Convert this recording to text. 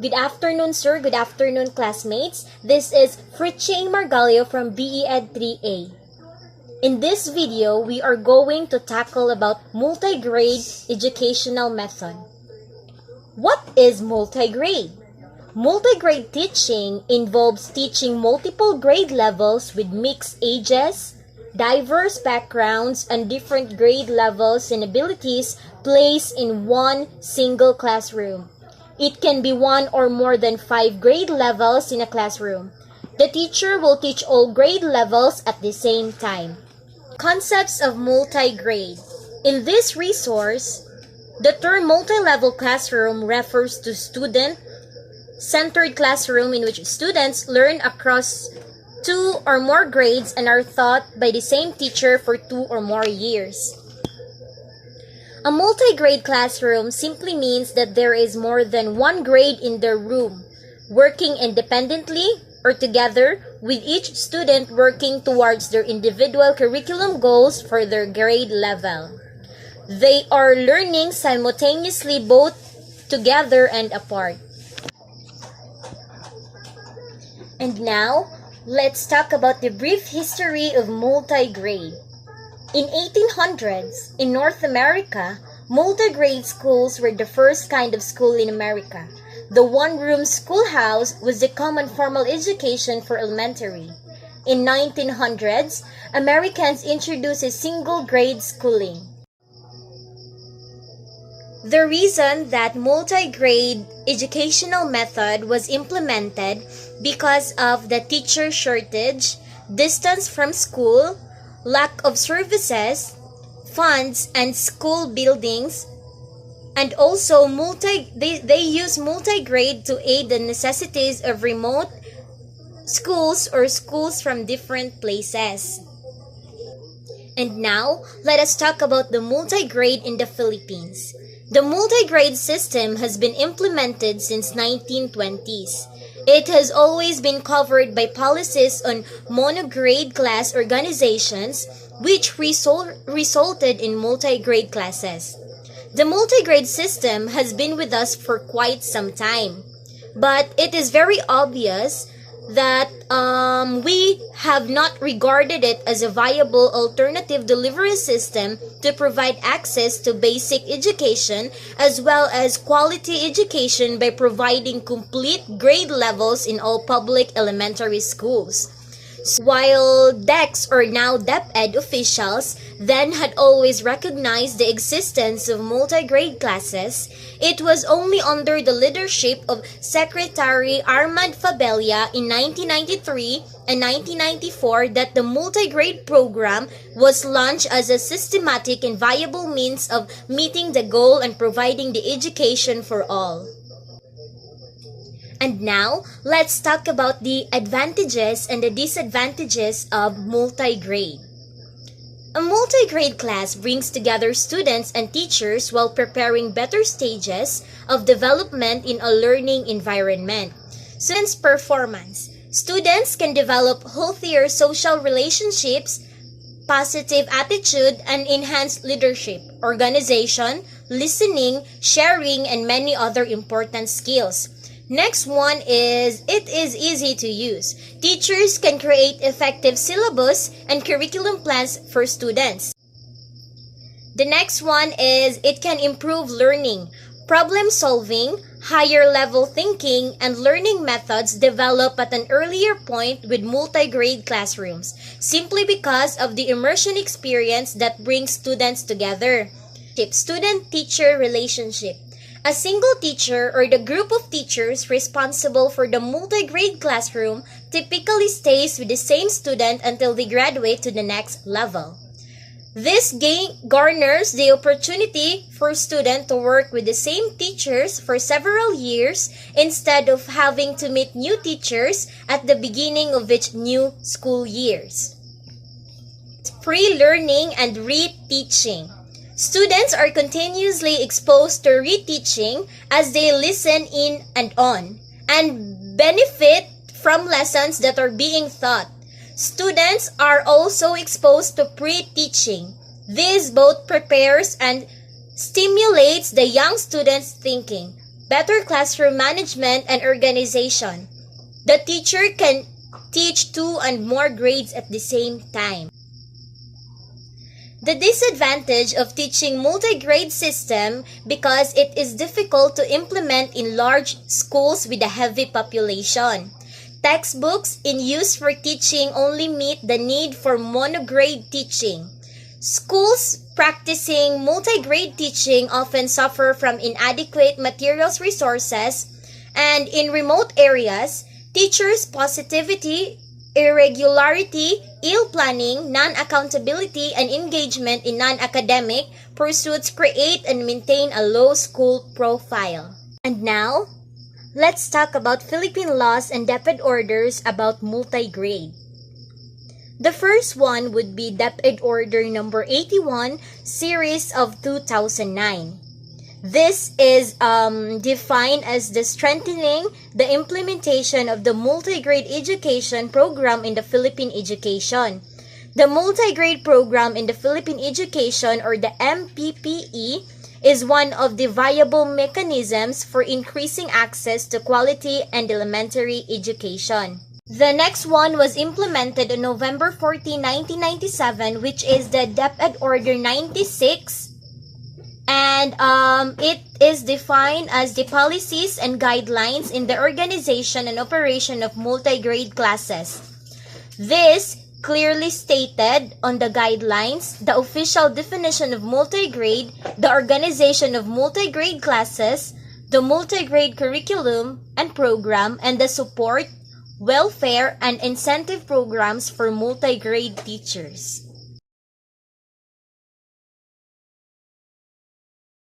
Good afternoon, sir. Good afternoon, classmates. This is Fritchie Margalio from BE Ed 3A. In this video, we are going to tackle about multi-grade educational method. What is multi-grade? Multi-grade teaching involves teaching multiple grade levels with mixed ages, diverse backgrounds, and different grade levels and abilities placed in one single classroom. It can be one or more than 5 grade levels in a classroom. The teacher will teach all grade levels at the same time. Concepts of multi-grade. In this resource, the term multi-level classroom refers to student-centered classroom in which students learn across 2 or more grades and are taught by the same teacher for 2 or more years. A multi-grade classroom simply means that there is more than one grade in the room, working independently or together, with each student working towards their individual curriculum goals for their grade level. They are learning simultaneously both together and apart. And now, let's talk about the brief history of multi-grade. In 1800s, in North America, multi-grade schools were the first kind of school in America. The one-room schoolhouse was the common formal education for elementary. In 1900s, Americans introduced a single-grade schooling. The reason that multi-grade educational method was implemented because of the teacher shortage, distance from school, lack of services, funds, and school buildings, and also they use multi-grade to aid the necessities of remote schools or schools from different places. And now, let us talk about the multi-grade in the Philippines. The multi-grade system has been implemented since 1920s. It has always been covered by policies on monograde class organizations, which resulted in multi-grade classes. The multi-grade system has been with us for quite some time, but it is very obvious that we have not regarded it as a viable alternative delivery system to provide access to basic education as well as quality education by providing complete grade levels in all public elementary schools. While DECs, or now DepEd officials, then had always recognized the existence of multi-grade classes, it was only under the leadership of Secretary Armand Fabella in 1993 and 1994 that the multi-grade program was launched as a systematic and viable means of meeting the goal and providing the education for all. And now, let's talk about the advantages and the disadvantages of multi-grade. A multi-grade class brings together students and teachers while preparing better stages of development in a learning environment. Students' performance. Students can develop healthier social relationships, positive attitude, and enhanced leadership, organization, listening, sharing, and many other important skills. Next one is, it is easy to use. Teachers can create effective syllabus and curriculum plans for students. The next one is, it can improve learning. Problem solving, higher level thinking, and learning methods develop at an earlier point with multi-grade classrooms, simply because of the immersion experience that brings students together. Student-teacher relationship. A single teacher or the group of teachers responsible for the multi-grade classroom typically stays with the same student until they graduate to the next level. This garners the opportunity for students to work with the same teachers for several years instead of having to meet new teachers at the beginning of each new school years. Pre-learning and reteaching. Students are continuously exposed to reteaching as they listen in and on, and benefit from lessons that are being taught. Students are also exposed to pre-teaching. This both prepares and stimulates the young students' thinking, better classroom management and organization. The teacher can teach 2 and more grades at the same time. The disadvantage of teaching multi-grade system because it is difficult to implement in large schools with a heavy population. Textbooks in use for teaching only meet the need for monograde teaching. Schools practicing multi-grade teaching often suffer from inadequate materials resources, and in remote areas, teachers' positivity, irregularity, ill planning, non-accountability, and engagement in non-academic pursuits create and maintain a low school profile. And now, let's talk about Philippine laws and DepEd orders about multi-grade. The first one would be DepEd Order number 81, series of 2009. This is defined as the strengthening the implementation of the multi-grade education program in the Philippine education. The multi-grade program in the Philippine education, or the MPPE, is one of the viable mechanisms for increasing access to quality and elementary education. The next one was implemented on November 14, 1997, which is the DepEd Order 96. And it is defined as the policies and guidelines in the organization and operation of multi-grade classes. This clearly stated on the guidelines the official definition of multi-grade, the organization of multi-grade classes, the multi-grade curriculum and program, and the support, welfare, and incentive programs for multi-grade teachers.